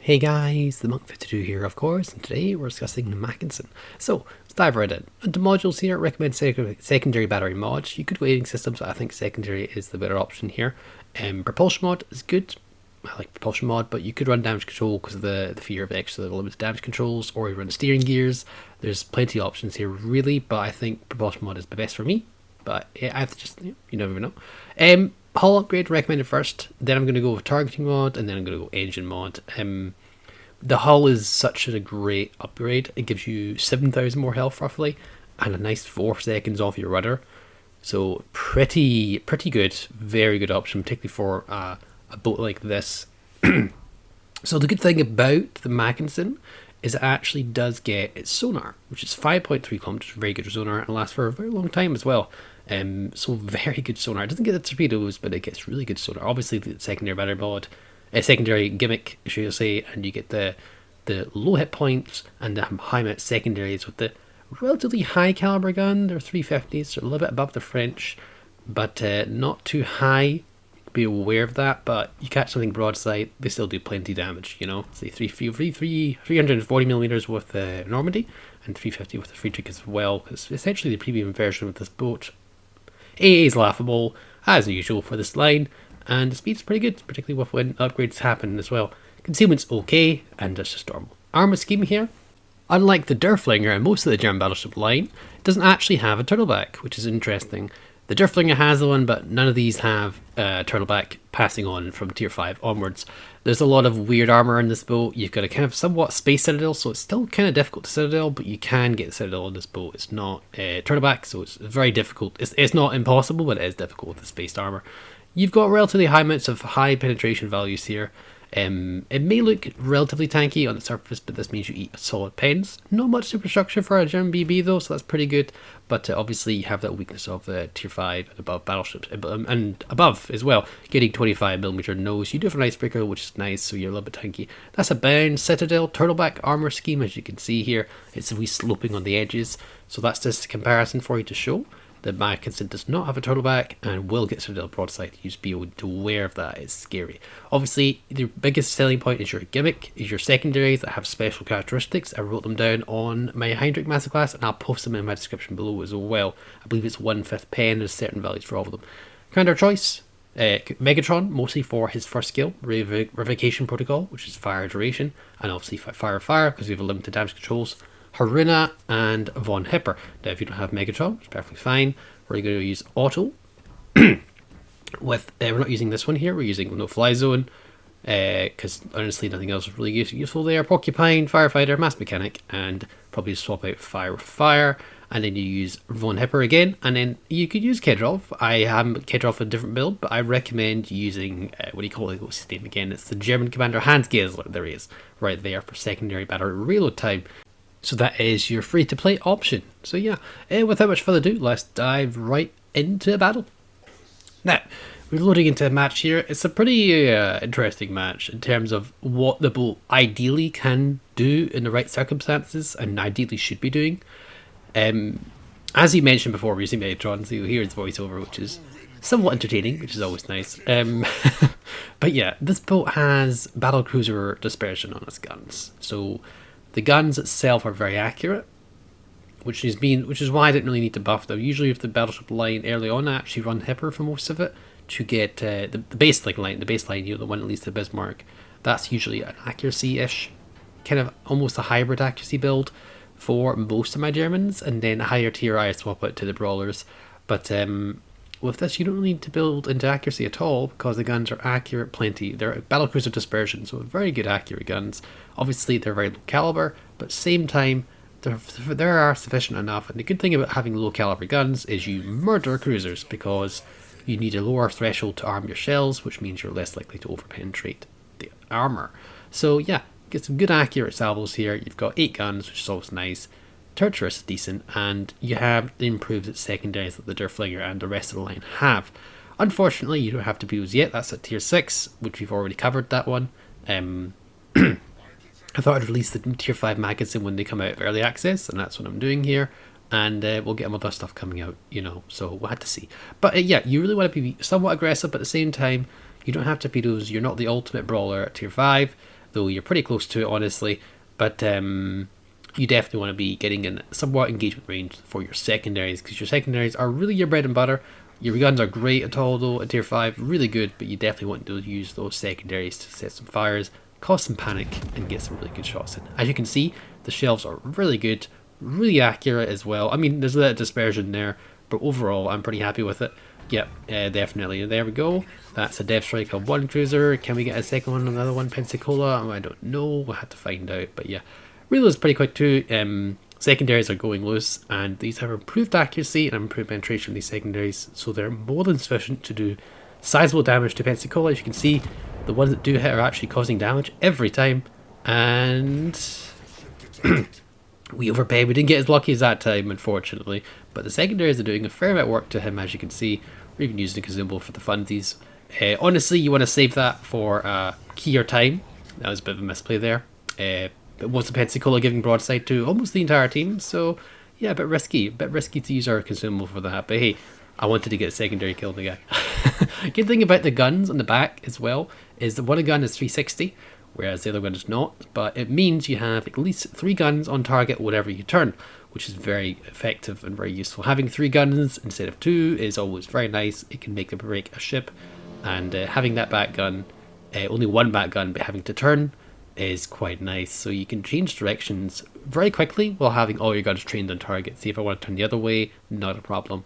Hey guys, the Monk52 here of course, and today we're discussing the Mackensen. So, let's dive right in. Under modules here, recommend secondary battery mods. You could go aiding systems, but I think secondary is the better option here. Propulsion mod is good. I like propulsion mod, but you could run damage control because of the fear of extra limited damage controls, or you run steering gears. There's plenty of options here really, but I think propulsion mod is the best for me. But yeah, I just, you never know. Hull upgrade recommended first, then I'm going to go with targeting mod, and then I'm going to go engine mod. The hull is such a great upgrade. It gives you 7,000 more health roughly, and a nice 4 seconds off your rudder. So pretty good, very good option, particularly for a boat like this. So the good thing about the Mackensen is it actually does get its sonar, which is 5.3 kilometers, very good sonar, and lasts for a very long time as well. So very good sonar. It doesn't get the torpedoes, but it gets really good sonar. Obviously, the secondary battery mod, secondary gimmick, should I say, and you get the low hit points and the high amount secondaries with the relatively high caliber gun. They're 350s, so a little bit above the French, but not too high. Be aware of that, but you catch something broadside, they still do plenty damage, you know. Say 340 millimeters with Normandy, and 350 with the free trick as well. It's essentially the premium version of this boat. AA is laughable, as usual for this line, and the speed's pretty good, particularly with when upgrades happen as well. Concealment's okay, and that's just normal. Armor scheme here. Unlike the Derflinger and most of the German battleship line, it doesn't actually have a turtleback, which is interesting. The Derflinger has one, but none of these have turtleback passing on from tier 5 onwards. There's a lot of weird armor in this boat. You've got a kind of somewhat space citadel, so it's still kind of difficult to citadel, but you can get the citadel on this boat. It's not turtleback, so it's very difficult. It's not impossible, but it is difficult with the spaced armor. You've got relatively high amounts of high penetration values here. It may look relatively tanky on the surface, but this means you eat solid pens. Not much superstructure for a German BB though, so that's pretty good. But obviously you have that weakness of tier 5 and above battleships, and above as well, getting 25mm nose. You do have an icebreaker, which is nice, so you're a little bit tanky. That's a bound citadel turtleback armor scheme, as you can see here. It's a wee sloping on the edges, so that's just a comparison for you to show. The Mackensen does not have a turtleback and will get citadel broadside. You just be aware of that. It's scary. Obviously, the biggest selling point is your gimmick, is your secondaries that have special characteristics. I wrote them down on my Heinrich Masterclass, and I'll post them in my description below as well. I believe it's 1/5 pen. There's certain values for all of them. Commander choice. Megatron, mostly for his first skill, Revocation Protocol, which is fire duration, and obviously fire, because we have a limited damage controls. Haruna and Von Hipper. Now, if you don't have Megatron, it's perfectly fine. We're going to use Auto. With we're not using this one here. We're using No Fly Zone because honestly, nothing else is really useful there. Porcupine, Firefighter, Mass Mechanic, and probably swap out Fire with Fire. And then you use Von Hipper again, and then you could use Kedrov. I have Kedrov a different build, but I recommend using what do you call it? What's his name again? It's the German commander Hans Gesler. There he is, right there for secondary battery reload time. So that is your free-to-play option. So yeah, without much further ado, let's dive right into a battle. Now, we're loading into a match here. It's a pretty interesting match in terms of what the boat ideally can do in the right circumstances and ideally should be doing. As you mentioned before, we're using Megatron, so you hear his voiceover, which is somewhat entertaining, which is always nice. But yeah, this boat has Battlecruiser dispersion on its guns. So the guns itself are very accurate, which is why I didn't really need to buff them. Usually with the battleship line early on, I actually run Hipper for most of it to get the baseline, you know, the one that leads to Bismarck. That's usually an accuracy-ish, kind of almost a hybrid accuracy build for most of my Germans, and then a higher tier I swap out to the brawlers. But with this, you don't really need to build into accuracy at all because the guns are accurate plenty. They're Battlecruiser dispersion, so very good accurate guns. Obviously, they're very low caliber, but at the same time, they are sufficient enough. And the good thing about having low caliber guns is you murder cruisers because you need a lower threshold to arm your shells, which means you're less likely to overpenetrate the armor. So yeah, get some good accurate salvos here. You've got 8 guns, which is always nice. Turturus is decent, and you have improved its secondaries that the Derflinger and the rest of the line have. Unfortunately, you don't have torpedoes yet. That's at tier 6, which we've already covered that one. I thought I'd release the tier 5 Mackensen when they come out of early access, and that's what I'm doing here. And we'll get other stuff coming out, you know, so we'll have to see. But yeah, you really want to be somewhat aggressive, but at the same time, you don't have torpedoes. You're not the ultimate brawler at tier 5. though you're pretty close to it, honestly. But you definitely want to be getting in somewhat engagement range for your secondaries, because your secondaries are really your bread and butter. Your guns are great at all though, at tier 5, really good, but you definitely want to use those secondaries to set some fires, cause some panic, and get some really good shots in. As you can see, the shells are really good, really accurate as well. I mean, there's a little dispersion there, but overall, I'm pretty happy with it. Yep, definitely. There we go. That's a Death Strike of one cruiser. Can we get a second one, another one, Pensacola? I don't know. We'll have to find out, but yeah. Reload is pretty quick too. Secondaries are going loose, and these have improved accuracy and improved penetration of these secondaries, so they're more than sufficient to do sizable damage to Pensacola. As you can see, the ones that do hit are actually causing damage every time, and we overpaid. We didn't get as lucky as that time, unfortunately, but the secondaries are doing a fair bit of work to him. As you can see, we're even using the consumable for the funsies. Honestly, you want to save that for keyer time. That was a bit of a misplay there. It was the Pensacola giving broadside to almost the entire team, so yeah, a bit risky to use our consumable for that, but hey, I wanted to get a secondary kill on the guy. Good thing about the guns on the back as well is that one gun is 360, whereas the other gun is not, but it means you have at least 3 guns on target whatever you turn, which is very effective and very useful. Having 3 guns instead of 2 is always very nice. It can make or break a ship, and having that back gun, only one back gun, but having to turn is quite nice, so you can change directions very quickly while having all your guns trained on target. See, if I want to turn the other way, not a problem.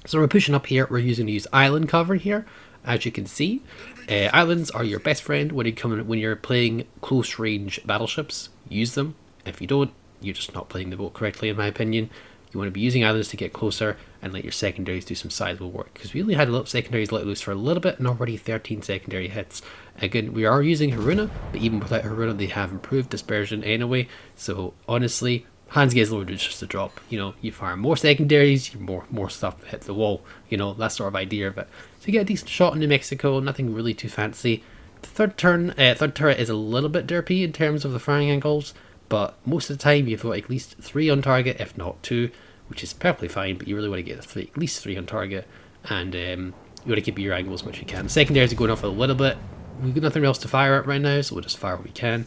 So we're pushing up here. We're using to use island cover here. As you can see, islands are your best friend when you're playing close range battleships. Use them. If you don't, you're just not playing the boat correctly, in my opinion. You want to be using islands to get closer and let your secondaries do some sizable work, because we only had a little secondaries let loose for a little bit and already 13 secondary hits. Again, we are using Haruna, but even without Haruna they have improved dispersion anyway, so honestly, Hans Gesler is just a drop. You know, you fire more secondaries, more stuff hit the wall, you know, that sort of idea of it. So you get a decent shot in New Mexico, nothing really too fancy. The third turret is a little bit derpy in terms of the firing angles, but most of the time you've got at least 3 on target, if not 2, which is perfectly fine, but you really want to get at least 3 on target, and you want to keep your angle as much as you can. Secondaries are going off a little bit. We've got nothing else to fire at right now, so we'll just fire what we can.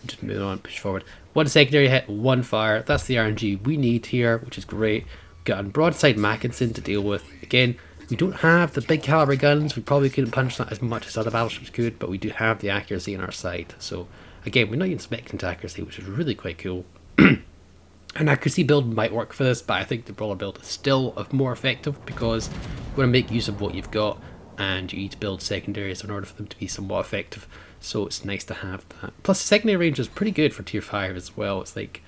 Just move on, push forward. 1 secondary hit, 1 fire. That's the RNG we need here, which is great. We've got a broadside Mackensen to deal with. Again, we don't have the big caliber guns. We probably couldn't punch that as much as other battleships could, but we do have the accuracy on our side. So again, we're not even specking to accuracy, which is really quite cool. An accuracy build might work for this, but I think the brawler build is still more effective, because you want to make use of what you've got, and you need to build secondaries in order for them to be somewhat effective. So it's nice to have that. Plus, the secondary range is pretty good for tier 5 as well. It's like,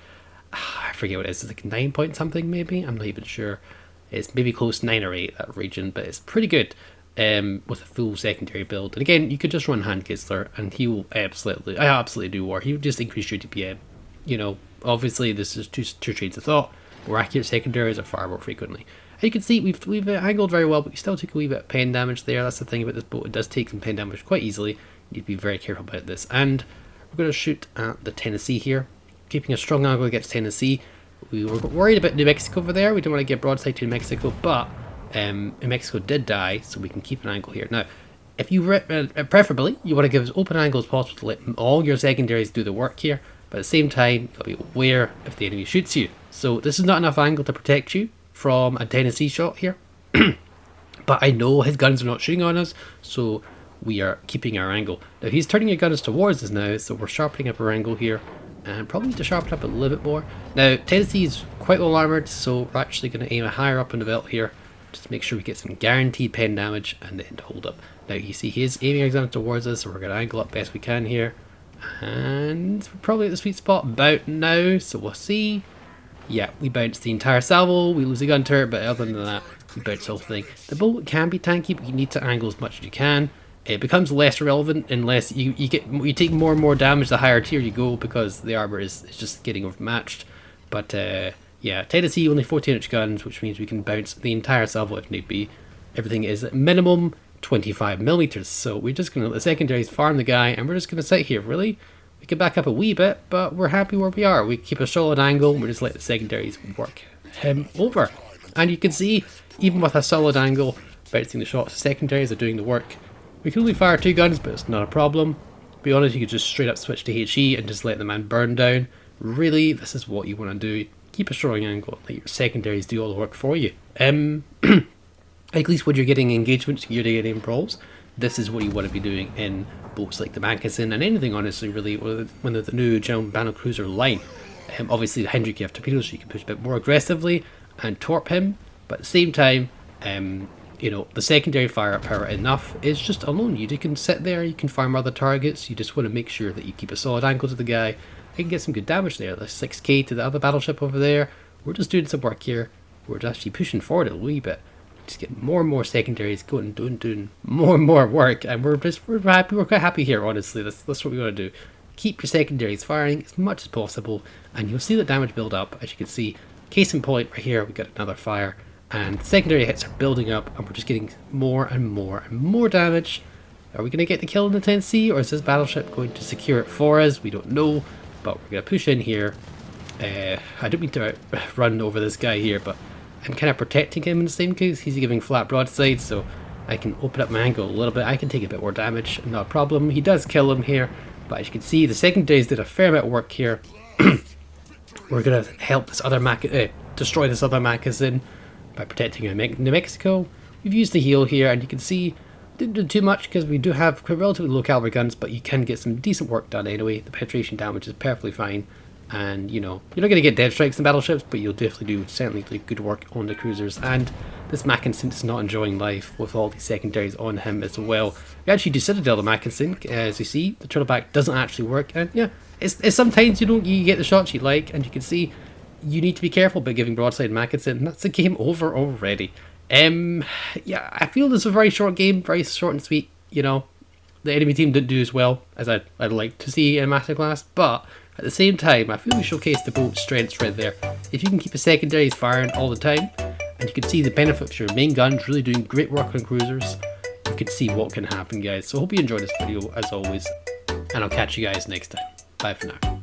I forget what it is. It's like 9 point something maybe. I'm not even sure. It's maybe close 9 or 8, that region, but it's pretty good with a full secondary build. And again, you could just run Hand Gisler, and he will absolutely do war. He will just increase your DPM. You know, obviously this is two trains of thought. More accurate secondaries are far more frequently. And you can see we've angled very well, but we still took a wee bit of pen damage there. That's the thing about this boat. It does take some pen damage quite easily. You need to be very careful about this. And we're going to shoot at the Tennessee here, keeping a strong angle against Tennessee. We were worried about New Mexico over there. We didn't want to get broadside to New Mexico, but New Mexico did die, so we can keep an angle here. Now, if you preferably, you want to give as open angle as possible to let all your secondaries do the work here, but at the same time, you've got to be aware if the enemy shoots you. So this is not enough angle to protect you from a Tennessee shot here. But I know his guns are not shooting on us, so we are keeping our angle. Now he's turning your guns towards us now, so we're sharpening up our angle here, and probably need to sharpen up a little bit more. Now Tennessee is quite well armoured, so we're actually going to aim higher up in the belt here, just to make sure we get some guaranteed pen damage and then to hold up. Now you see he is aiming his guns towards us, so we're going to angle up best we can here. And we're probably at the sweet spot about now, so we'll see. Yeah, we bounce the entire salvo, we lose a gun turret, but other than that, we bounce the whole thing. The boat can be tanky, but you need to angle as much as you can. It becomes less relevant unless you take more and more damage the higher tier you go, because the armor is just getting overmatched. But yeah, Tennessee only 14-inch guns, which means we can bounce the entire salvo if need be. Everything is at minimum 25mm, so we're just going to let the secondaries farm the guy, and we're just going to sit here. Really, we can back up a wee bit, but we're happy where we are. We keep a solid angle, and we just let the secondaries work him over. And you can see, even with a solid angle, bouncing the shots, the secondaries are doing the work. We can only fire 2 guns, but it's not a problem. be honest, you could just straight up switch to HE and just let the man burn down. Really, this is what you want to do. Keep a strong angle, let your secondaries do all the work for you. At least when you're getting engagements, you're getting brawls, this is what you want to be doing in boats like the Mackensen and anything, honestly, really, when the new German Battlecruiser line. Obviously, the Hendrik, you have torpedoes, so you can push a bit more aggressively and torp him, but at the same time, you know, the secondary firepower enough is just alone. You can sit there, you can farm other targets, you just want to make sure that you keep a solid angle to the guy. I can get some good damage there. There's 6k to the other battleship over there. We're just doing some work here. We're actually pushing forward a wee bit. Just getting more and more secondaries going, doing more and more work, and we're happy. We're quite happy here, honestly. That's what we want to do. Keep your secondaries firing as much as possible, and you'll see the damage build up. As you can see, case in point, right here we got another fire, and the secondary hits are building up, and we're just getting more and more and more damage. Are we going to get the kill in the 10C, or is this battleship going to secure it for us? We don't know, but we're going to push in here. I don't mean to run over this guy here, but I'm kind of protecting him in the same case. He's giving flat broadside, so I can open up my angle a little bit. I can take a bit more damage, not a problem. He does kill him here, but as you can see, the secondaries did a fair bit of work here. We're going to help this other destroy this other Mackensen by protecting New Mexico. We've used the heal here, and you can see didn't do too much because we do have relatively low caliber guns, but you can get some decent work done anyway. The penetration damage is perfectly fine, and you know, you're not going to get dev strikes in battleships, but you'll definitely do certainly good work on the cruisers. And this Mackensen is not enjoying life with all these secondaries on him as well. We actually do citadel the Mackensen, as you see. The turtleback doesn't actually work, and yeah, it's sometimes you get the shots you like, and you can see you need to be careful about giving broadside Mackensen, and that's the game over already. Yeah, I feel this is a very short game, very short and sweet. You know, the enemy team didn't do as well as I'd like to see in MasterClass, but at the same time, I feel we showcased the boat's strengths right there. If you can keep the secondaries firing all the time, and you can see the benefits of your main guns really doing great work on cruisers, you can see what can happen, guys. So I hope you enjoyed this video as always, and I'll catch you guys next time. Bye for now.